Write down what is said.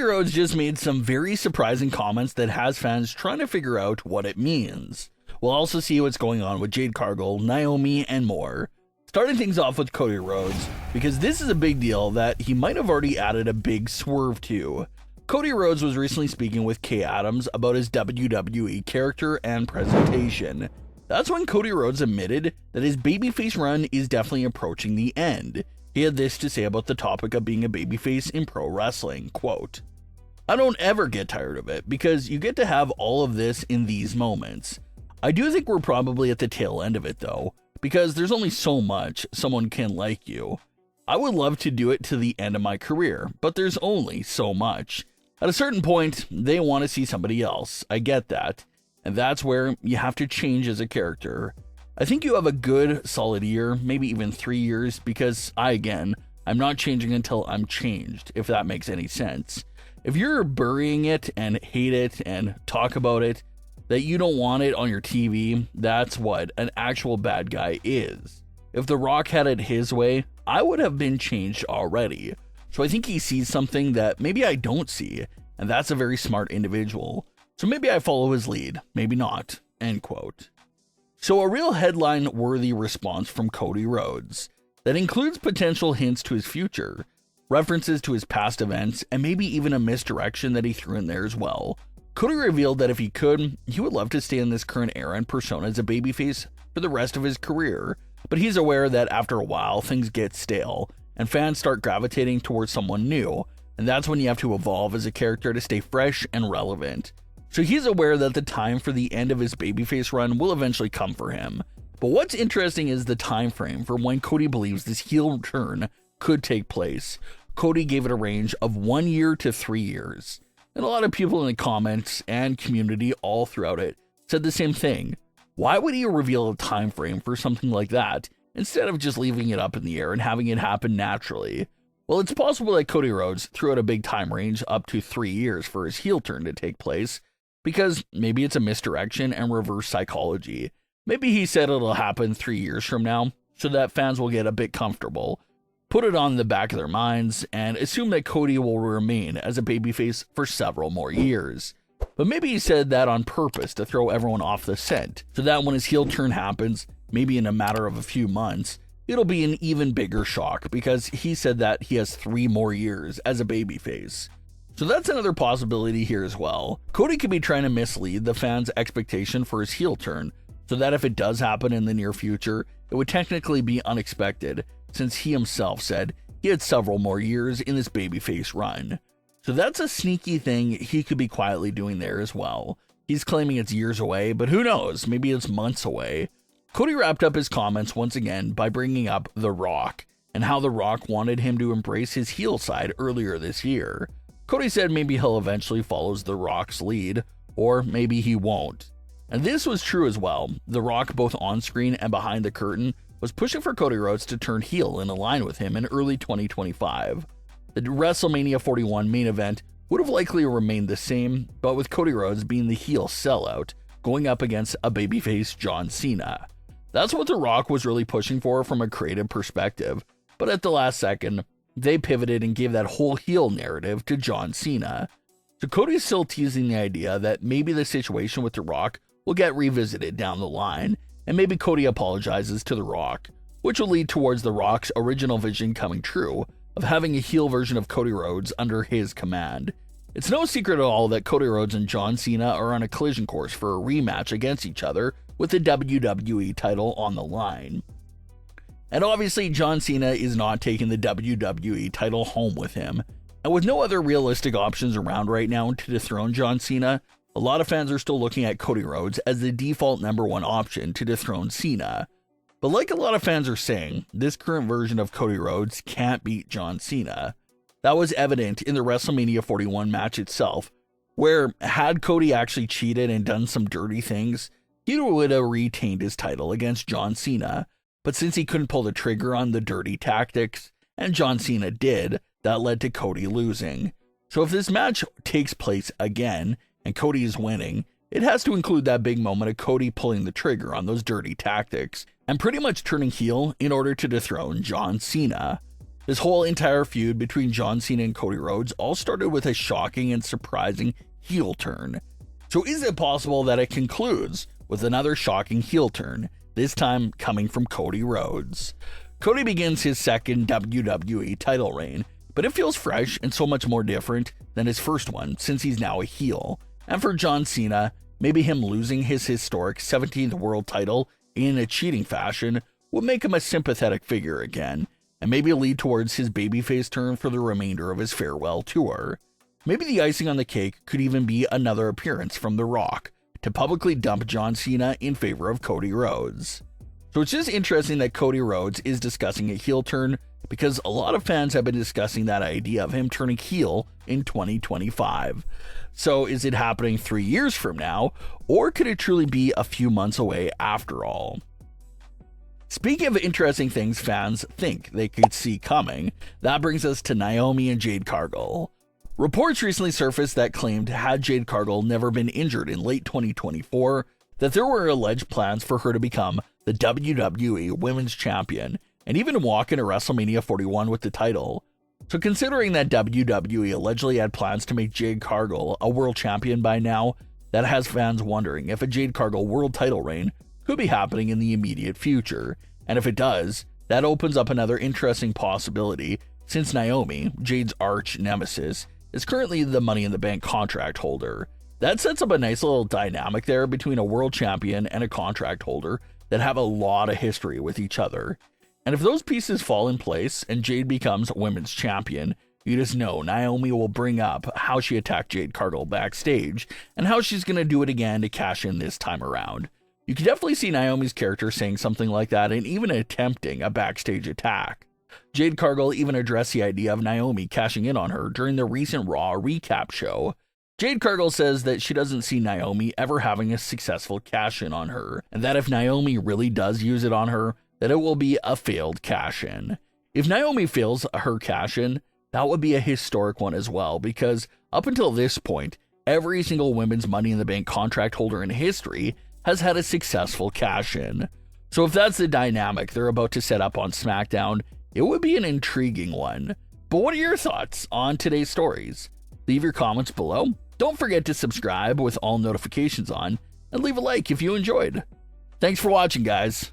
Rhodes just made some very surprising comments that has fans trying to figure out what it means. We'll also see what's going on with Jade Cargill, Naomi, and more. Starting things off with Cody Rhodes, because this is a big deal that he might have already added a big swerve to. Cody Rhodes was recently speaking with Kay Adams about his WWE character and presentation. That's when Cody Rhodes admitted that his babyface run is definitely approaching the end. He had this to say about the topic of being a babyface in pro wrestling, quote, "I don't ever get tired of it because you get to have all of this in these moments. I do think we're probably at the tail end of it though, because there's only so much someone can like you. I would love to do it to the end of my career, but there's only so much. At a certain point, they want to see somebody else. I get that. And that's where you have to change as a character. I think you have a good solid year, maybe even 3 years, because I'm not changing until I'm changed, if that makes any sense. If you're burying it and hate it and talk about it, that you don't want it on your TV, that's what an actual bad guy is. If The Rock had it his way, I would have been changed already. So I think he sees something that maybe I don't see, and that's a very smart individual. So maybe I follow his lead, maybe not." End quote. So a real headline-worthy response from Cody Rhodes that includes potential hints to his future, references to his past events, and maybe even a misdirection that he threw in there as well. Cody revealed that if he could, he would love to stay in this current era and persona as a babyface for the rest of his career, but he's aware that after a while things get stale and fans start gravitating towards someone new, and that's when you have to evolve as a character to stay fresh and relevant. So he's aware that the time for the end of his babyface run will eventually come for him. But what's interesting is the time frame for when Cody believes this heel turn could take place. Cody gave it a range of 1 year to 3 years. And a lot of people in the comments and community all throughout it said the same thing. Why would he reveal a time frame for something like that instead of just leaving it up in the air and having it happen naturally? Well, it's possible that Cody Rhodes threw out a big time range up to 3 years for his heel turn to take place, because maybe it's a misdirection and reverse psychology. Maybe he said it'll happen 3 years from now so that fans will get a bit comfortable, put it on the back of their minds, and assume that Cody will remain as a babyface for several more years. But maybe he said that on purpose to throw everyone off the scent, so that when his heel turn happens, maybe in a matter of a few months, it'll be an even bigger shock because he said that he has 3 more years as a babyface. So that's another possibility here as well. Cody could be trying to mislead the fans' expectation for his heel turn, so that if it does happen in the near future, it would technically be unexpected, since he himself said he had several more years in this babyface run. So that's a sneaky thing he could be quietly doing there as well. He's claiming it's years away, but who knows, maybe it's months away. Cody wrapped up his comments once again by bringing up The Rock, and how The Rock wanted him to embrace his heel side earlier this year. Cody said maybe he'll eventually follow The Rock's lead, or maybe he won't. And this was true as well. The Rock, both on screen and behind the curtain, was pushing for Cody Rhodes to turn heel and align with him in early 2025. The WrestleMania 41 main event would have likely remained the same, but with Cody Rhodes being the heel sellout, going up against a babyface John Cena. That's what The Rock was really pushing for from a creative perspective, but at the last second, they pivoted and gave that whole heel narrative to John Cena. So Cody's still teasing the idea that maybe the situation with The Rock will get revisited down the line, and maybe Cody apologizes to The Rock, which will lead towards The Rock's original vision coming true of having a heel version of Cody Rhodes under his command. It's no secret at all that Cody Rhodes and John Cena are on a collision course for a rematch against each other with the WWE title on the line. And obviously John Cena is not taking the WWE title home with him. And with no other realistic options around right now to dethrone John Cena, a lot of fans are still looking at Cody Rhodes as the default #1 option to dethrone Cena. But like a lot of fans are saying, this current version of Cody Rhodes can't beat John Cena. That was evident in the WrestleMania 41 match itself, where had Cody actually cheated and done some dirty things, he would have retained his title against John Cena. But since he couldn't pull the trigger on the dirty tactics, and John Cena did, that led to Cody losing. So if this match takes place again, and Cody is winning, it has to include that big moment of Cody pulling the trigger on those dirty tactics, and pretty much turning heel in order to dethrone John Cena. This whole entire feud between John Cena and Cody Rhodes all started with a shocking and surprising heel turn. So is it possible that it concludes with another shocking heel turn, this time coming from Cody Rhodes? Cody begins his second WWE title reign, but it feels fresh and so much more different than his first one since he's now a heel. And for John Cena, maybe him losing his historic 17th world title in a cheating fashion would make him a sympathetic figure again, and maybe lead towards his babyface turn for the remainder of his farewell tour. Maybe the icing on the cake could even be another appearance from The Rock to publicly dump John Cena in favor of Cody Rhodes. So it's just interesting that Cody Rhodes is discussing a heel turn because a lot of fans have been discussing that idea of him turning heel in 2025. So is it happening 3 years from now, or could it truly be a few months away after all? Speaking of interesting things fans think they could see coming, that brings us to Naomi and Jade Cargill. Reports recently surfaced that claimed had Jade Cargill never been injured in late 2024, that there were alleged plans for her to become the WWE Women's Champion and even walk into WrestleMania 41 with the title. So considering that WWE allegedly had plans to make Jade Cargill a world champion by now, that has fans wondering if a Jade Cargill world title reign could be happening in the immediate future. And if it does, that opens up another interesting possibility since Naomi, Jade's arch nemesis, is currently the Money in the Bank contract holder. That sets up a nice little dynamic there between a world champion and a contract holder that have a lot of history with each other. And if those pieces fall in place and Jade becomes women's champion, you just know Naomi will bring up how she attacked Jade Cargill backstage and how she's going to do it again to cash in this time around. You can definitely see Naomi's character saying something like that and even attempting a backstage attack. Jade Cargill even addressed the idea of Naomi cashing in on her during the recent Raw recap show. Jade Cargill says that she doesn't see Naomi ever having a successful cash-in on her, and that if Naomi really does use it on her, that it will be a failed cash-in. If Naomi fails her cash-in, that would be a historic one as well, because up until this point, every single women's Money in the Bank contract holder in history has had a successful cash-in. So if that's the dynamic they're about to set up on SmackDown, it would be an intriguing one. But what are your thoughts on today's stories? Leave your comments below. Don't forget to subscribe with all notifications on, and leave a like if you enjoyed. Thanks for watching, guys.